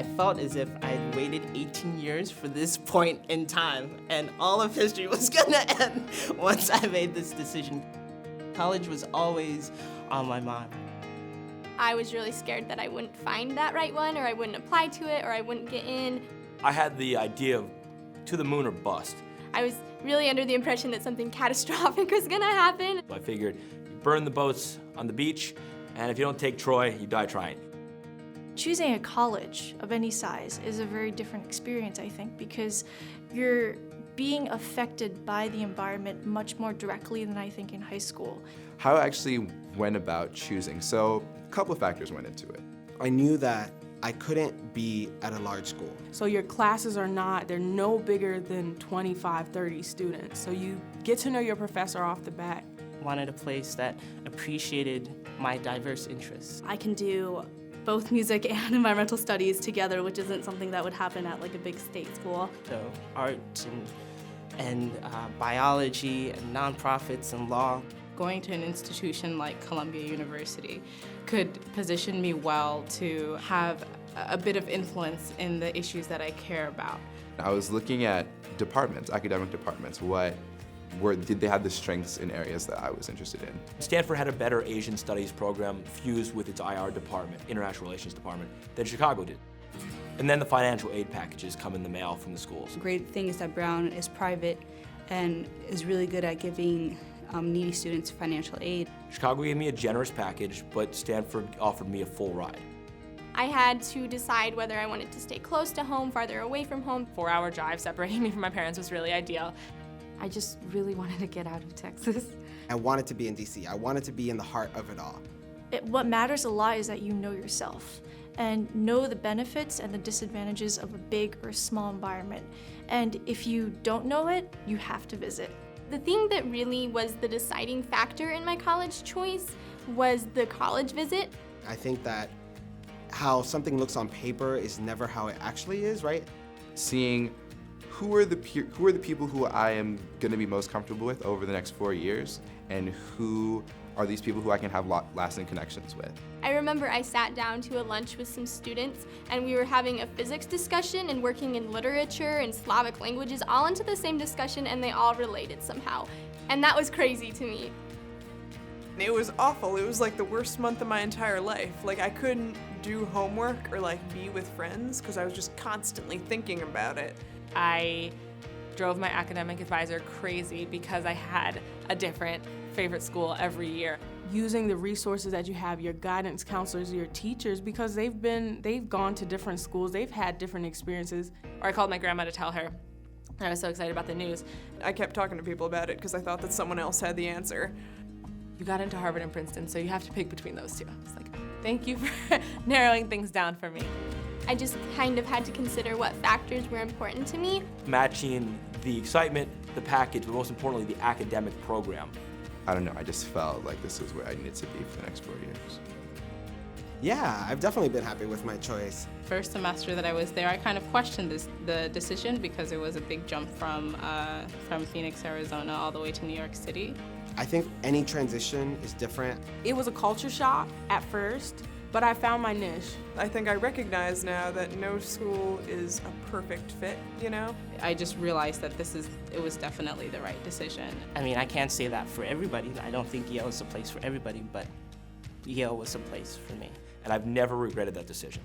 I felt as if I'd waited 18 years for this point in time, and all of history was gonna end once I made this decision. College was always on my mind. I was really scared that I wouldn't find that right one, or I wouldn't apply to it, or I wouldn't get in. I had the idea of to the moon or bust. I was really under the impression that something catastrophic was gonna happen. I figured you burn the boats on the beach, and if you don't take Troy, you die trying. Choosing a college of any size is a very different experience, I think, because you're being affected by the environment much more directly than I think in high school. How I actually went about choosing. So a couple of factors went into it. I knew that I couldn't be at a large school. So your classes they're no bigger than 25, 30 students. So you get to know your professor off the bat. Wanted a place that appreciated my diverse interests. I can do both music and environmental studies together, which isn't something that would happen at like a big state school. So art and biology and nonprofits and law. Going to an institution like Columbia University could position me well to have a bit of influence in the issues that I care about. I was looking at departments, academic departments. Did they have the strengths in areas that I was interested in? Stanford had a better Asian studies program fused with its IR department, International Relations Department, than Chicago did. And then the financial aid packages come in the mail from the schools. The great thing is that Brown is private and is really good at giving needy students financial aid. Chicago gave me a generous package, but Stanford offered me a full ride. I had to decide whether I wanted to stay close to home, farther away from home. 4-hour drive separating me from my parents was really ideal. I just really wanted to get out of Texas. I wanted to be in DC. I wanted to be in the heart of it all. What matters a lot is that you know yourself and know the benefits and the disadvantages of a big or small environment. And if you don't know it, you have to visit. The thing that really was the deciding factor in my college choice was the college visit. I think that how something looks on paper is never how it actually is, right? Seeing who are the people who I am going to be most comfortable with over the next 4 years, and who are these people who I can have lasting connections with. I remember I sat down to a lunch with some students, and we were having a physics discussion and working in literature and Slavic languages all into the same discussion, and they all related somehow. And that was crazy to me. It was awful. It was like the worst month of my entire life. Like I couldn't do homework or like be with friends because I was just constantly thinking about it. I drove my academic advisor crazy because I had a different favorite school every year. Using the resources that you have, your guidance counselors, your teachers, because they've gone to different schools, they've had different experiences. Or I called my grandma to tell her. I was so excited about the news. I kept talking to people about it because I thought that someone else had the answer. You got into Harvard and Princeton, so you have to pick between those two. It's like, thank you for narrowing things down for me. I just kind of had to consider what factors were important to me. Matching the excitement, the package, but most importantly, the academic program. I don't know, I just felt like this was where I needed to be for the next 4 years. Yeah, I've definitely been happy with my choice. First semester that I was there, I kind of questioned the decision because it was a big jump from Phoenix, Arizona, all the way to New York City. I think any transition is different. It was a culture shock at first, but I found my niche. I think I recognize now that no school is a perfect fit, you know? I just realized that it was definitely the right decision. I mean, I can't say that for everybody. I don't think Yale is a place for everybody, but Yale was a place for me. And I've never regretted that decision.